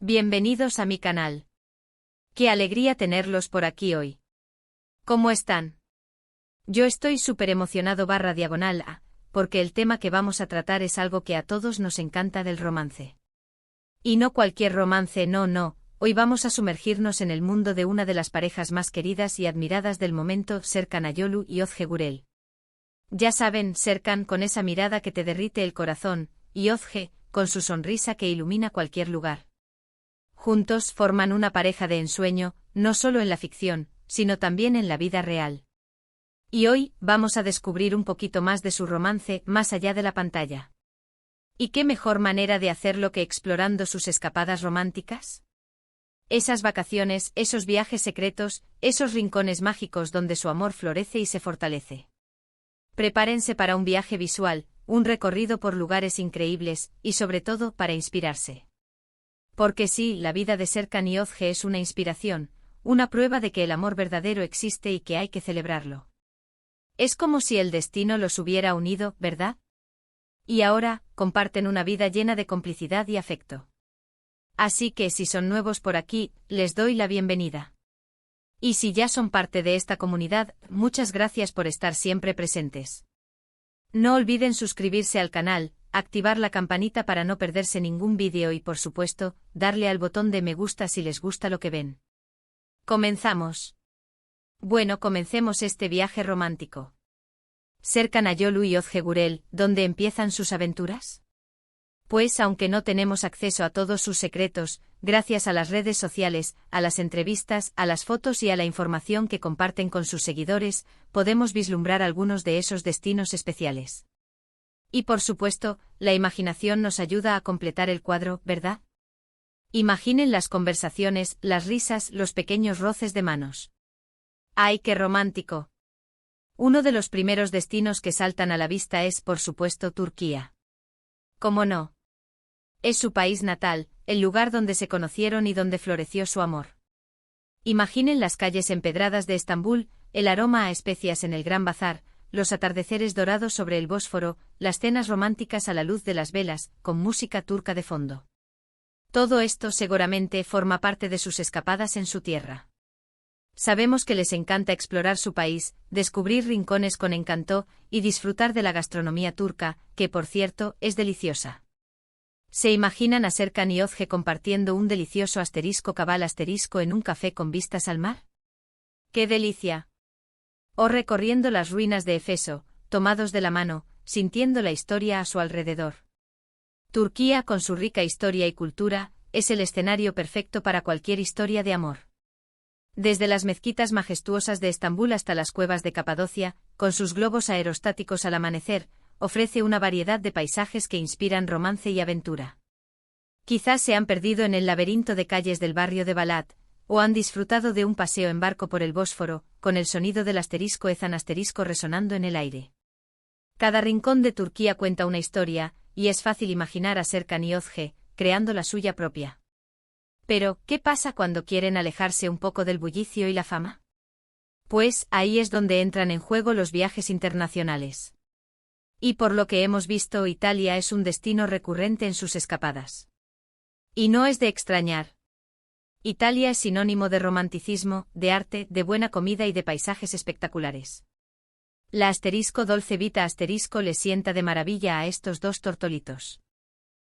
Bienvenidos a mi canal. Qué alegría tenerlos por aquí hoy. ¿Cómo están? Yo estoy súper emocionado /diagonal porque el tema que vamos a tratar es algo que a todos nos encanta del romance. Y no cualquier romance, no, hoy vamos a sumergirnos en el mundo de una de las parejas más queridas y admiradas del momento, Serkan Ayolu y Özge Gürel. Ya saben, Serkan con esa mirada que te derrite el corazón, y Özge, con su sonrisa que ilumina cualquier lugar. Juntos forman una pareja de ensueño, no solo en la ficción, sino también en la vida real. Y hoy, vamos a descubrir un poquito más de su romance, más allá de la pantalla. ¿Y qué mejor manera de hacerlo que explorando sus escapadas románticas? Esas vacaciones, esos viajes secretos, esos rincones mágicos donde su amor florece y se fortalece. Prepárense para un viaje visual, un recorrido por lugares increíbles, y sobre todo, para inspirarse. Porque sí, la vida de Serkan y Özge es una inspiración, una prueba de que el amor verdadero existe y que hay que celebrarlo. Es como si el destino los hubiera unido, ¿verdad? Y ahora, comparten una vida llena de complicidad y afecto. Así que si son nuevos por aquí, les doy la bienvenida. Y si ya son parte de esta comunidad, muchas gracias por estar siempre presentes. No olviden suscribirse al canal, activar la campanita para no perderse ningún vídeo y por supuesto, darle al botón de me gusta si les gusta lo que ven. ¡Comenzamos! Bueno, comencemos este viaje romántico. Serkan Ayolu y Özge Gürel, ¿dónde empiezan sus aventuras? Pues aunque no tenemos acceso a todos sus secretos, gracias a las redes sociales, a las entrevistas, a las fotos y a la información que comparten con sus seguidores, podemos vislumbrar algunos de esos destinos especiales. Y por supuesto, la imaginación nos ayuda a completar el cuadro, ¿verdad? Imaginen las conversaciones, las risas, los pequeños roces de manos. ¡Ay, qué romántico! Uno de los primeros destinos que saltan a la vista es, por supuesto, Turquía. ¿Cómo no? Es su país natal, el lugar donde se conocieron y donde floreció su amor. Imaginen las calles empedradas de Estambul, el aroma a especias en el Gran Bazar, los atardeceres dorados sobre el Bósforo, las cenas románticas a la luz de las velas, con música turca de fondo. Todo esto seguramente forma parte de sus escapadas en su tierra. Sabemos que les encanta explorar su país, descubrir rincones con encanto y disfrutar de la gastronomía turca, que por cierto, es deliciosa. ¿Se imaginan a Serkan y Özge compartiendo un delicioso *cabal* en un café con vistas al mar? ¡Qué delicia! O recorriendo las ruinas de Efeso, tomados de la mano, sintiendo la historia a su alrededor. Turquía, con su rica historia y cultura, es el escenario perfecto para cualquier historia de amor. Desde las mezquitas majestuosas de Estambul hasta las cuevas de Capadocia, con sus globos aerostáticos al amanecer, ofrece una variedad de paisajes que inspiran romance y aventura. Quizás se han perdido en el laberinto de calles del barrio de Balat, o han disfrutado de un paseo en barco por el Bósforo, con el sonido del *ezan* resonando en el aire. Cada rincón de Turquía cuenta una historia, y es fácil imaginar a Serkan y Özge, creando la suya propia. Pero, ¿qué pasa cuando quieren alejarse un poco del bullicio y la fama? Pues, ahí es donde entran en juego los viajes internacionales. Y por lo que hemos visto, Italia es un destino recurrente en sus escapadas. Y no es de extrañar. Italia es sinónimo de romanticismo, de arte, de buena comida y de paisajes espectaculares. La *dolce vita* le sienta de maravilla a estos dos tortolitos.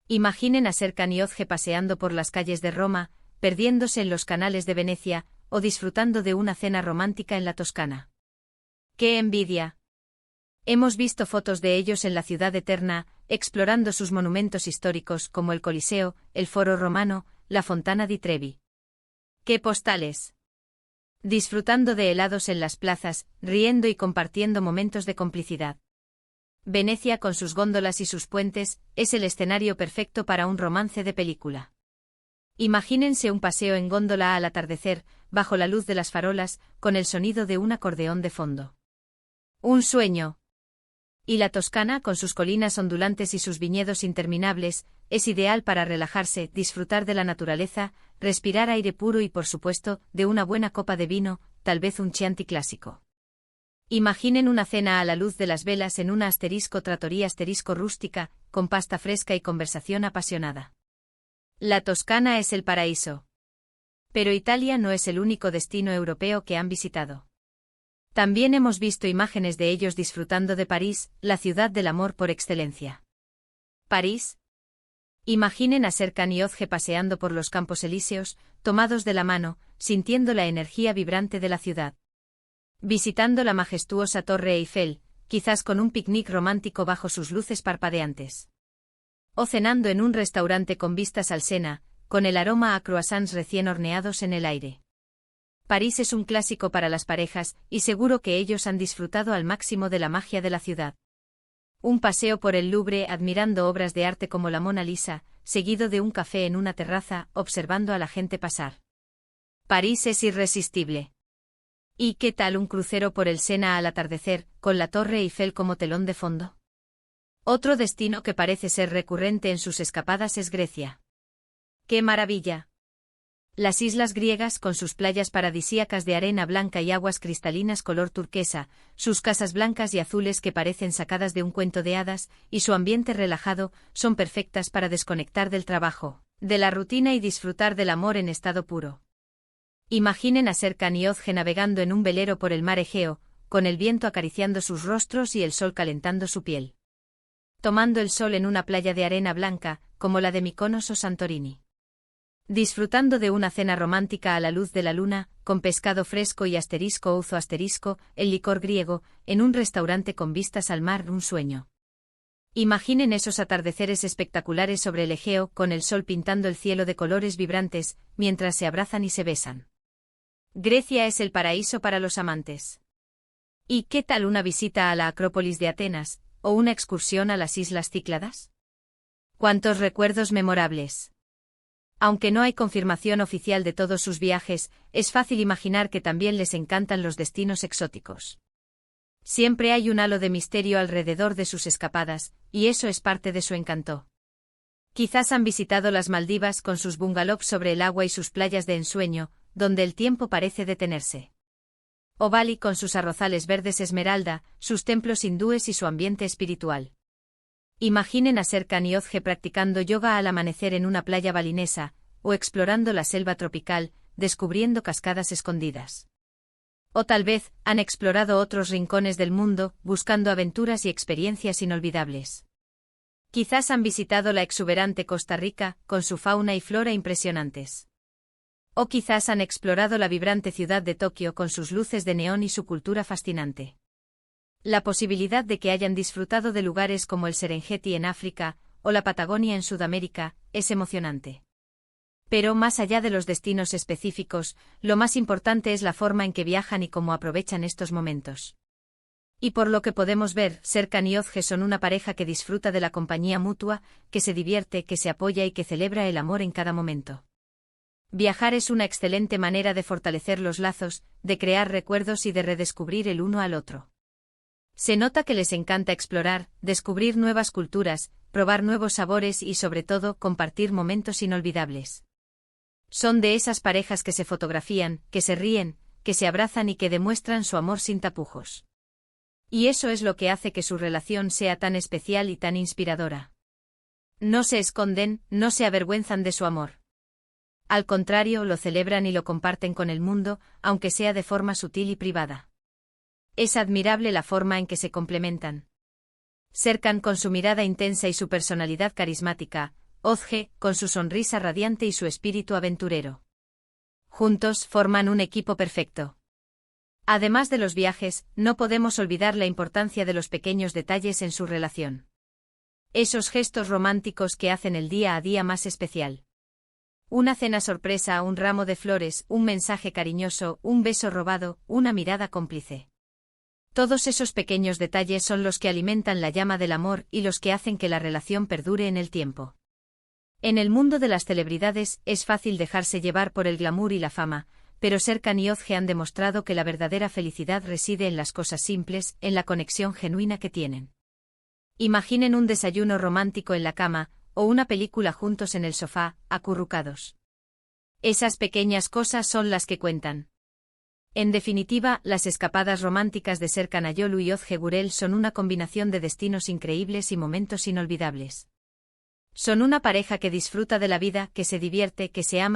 Imaginen a Serkan y Özge paseando por las calles de Roma, perdiéndose en los canales de Venecia, o disfrutando de una cena romántica en la Toscana. ¡Qué envidia! Hemos visto fotos de ellos en la ciudad eterna, explorando sus monumentos históricos como el Coliseo, el Foro Romano, la Fontana di Trevi. ¡Qué postales! Disfrutando de helados en las plazas, riendo y compartiendo momentos de complicidad. Venecia, con sus góndolas y sus puentes, es el escenario perfecto para un romance de película. Imagínense un paseo en góndola al atardecer, bajo la luz de las farolas, con el sonido de un acordeón de fondo. ¡Un sueño! Y la Toscana, con sus colinas ondulantes y sus viñedos interminables, es ideal para relajarse, disfrutar de la naturaleza, respirar aire puro y por supuesto, de una buena copa de vino, tal vez un Chianti clásico. Imaginen una cena a la luz de las velas en una *trattoria rústica, con pasta fresca y conversación apasionada. La Toscana es el paraíso. Pero Italia no es el único destino europeo que han visitado. También hemos visto imágenes de ellos disfrutando de París, la ciudad del amor por excelencia. ¿París? Imaginen a Serkan y Ozge paseando por los Campos Elíseos, tomados de la mano, sintiendo la energía vibrante de la ciudad. Visitando la majestuosa Torre Eiffel, quizás con un picnic romántico bajo sus luces parpadeantes. O cenando en un restaurante con vistas al Sena, con el aroma a croissants recién horneados en el aire. París es un clásico para las parejas, y seguro que ellos han disfrutado al máximo de la magia de la ciudad. Un paseo por el Louvre admirando obras de arte como la Mona Lisa, seguido de un café en una terraza, observando a la gente pasar. París es irresistible. ¿Y qué tal un crucero por el Sena al atardecer, con la Torre Eiffel como telón de fondo? Otro destino que parece ser recurrente en sus escapadas es Grecia. ¡Qué maravilla! Las islas griegas con sus playas paradisíacas de arena blanca y aguas cristalinas color turquesa, sus casas blancas y azules que parecen sacadas de un cuento de hadas, y su ambiente relajado, son perfectas para desconectar del trabajo, de la rutina y disfrutar del amor en estado puro. Imaginen a Serkan y Ozge navegando en un velero por el mar Egeo, con el viento acariciando sus rostros y el sol calentando su piel. Tomando el sol en una playa de arena blanca, como la de Mykonos o Santorini. Disfrutando de una cena romántica a la luz de la luna, con pescado fresco y ouzo el licor griego, en un restaurante con vistas al mar, un sueño. Imaginen esos atardeceres espectaculares sobre el Egeo, con el sol pintando el cielo de colores vibrantes, mientras se abrazan y se besan. Grecia es el paraíso para los amantes. ¿Y qué tal una visita a la Acrópolis de Atenas, o una excursión a las Islas Cícladas? ¡Cuántos recuerdos memorables! Aunque no hay confirmación oficial de todos sus viajes, es fácil imaginar que también les encantan los destinos exóticos. Siempre hay un halo de misterio alrededor de sus escapadas, y eso es parte de su encanto. Quizás han visitado las Maldivas con sus bungalows sobre el agua y sus playas de ensueño, donde el tiempo parece detenerse. O Bali con sus arrozales verdes esmeralda, sus templos hindúes y su ambiente espiritual. Imaginen a Serkan y Ozge practicando yoga al amanecer en una playa balinesa, o explorando la selva tropical, descubriendo cascadas escondidas. O tal vez, han explorado otros rincones del mundo, buscando aventuras y experiencias inolvidables. Quizás han visitado la exuberante Costa Rica, con su fauna y flora impresionantes. O quizás han explorado la vibrante ciudad de Tokio con sus luces de neón y su cultura fascinante. La posibilidad de que hayan disfrutado de lugares como el Serengeti en África, o la Patagonia en Sudamérica, es emocionante. Pero más allá de los destinos específicos, lo más importante es la forma en que viajan y cómo aprovechan estos momentos. Y por lo que podemos ver, Serkan y Ozge son una pareja que disfruta de la compañía mutua, que se divierte, que se apoya y que celebra el amor en cada momento. Viajar es una excelente manera de fortalecer los lazos, de crear recuerdos y de redescubrir el uno al otro. Se nota que les encanta explorar, descubrir nuevas culturas, probar nuevos sabores y sobre todo compartir momentos inolvidables. Son de esas parejas que se fotografían, que se ríen, que se abrazan y que demuestran su amor sin tapujos. Y eso es lo que hace que su relación sea tan especial y tan inspiradora. No se esconden, no se avergüenzan de su amor. Al contrario, lo celebran y lo comparten con el mundo, aunque sea de forma sutil y privada. Es admirable la forma en que se complementan. Serkan con su mirada intensa y su personalidad carismática, Ozge con su sonrisa radiante y su espíritu aventurero. Juntos forman un equipo perfecto. Además de los viajes, no podemos olvidar la importancia de los pequeños detalles en su relación. Esos gestos románticos que hacen el día a día más especial. Una cena sorpresa, un ramo de flores, un mensaje cariñoso, un beso robado, una mirada cómplice. Todos esos pequeños detalles son los que alimentan la llama del amor y los que hacen que la relación perdure en el tiempo. En el mundo de las celebridades es fácil dejarse llevar por el glamour y la fama, pero Serkan y Ozge han demostrado que la verdadera felicidad reside en las cosas simples, en la conexión genuina que tienen. Imaginen un desayuno romántico en la cama, o una película juntos en el sofá, acurrucados. Esas pequeñas cosas son las que cuentan. En definitiva, las escapadas románticas de Serkan Ayolu y Ozge Gurel son una combinación de destinos increíbles y momentos inolvidables. Son una pareja que disfruta de la vida, que se divierte, que se ama y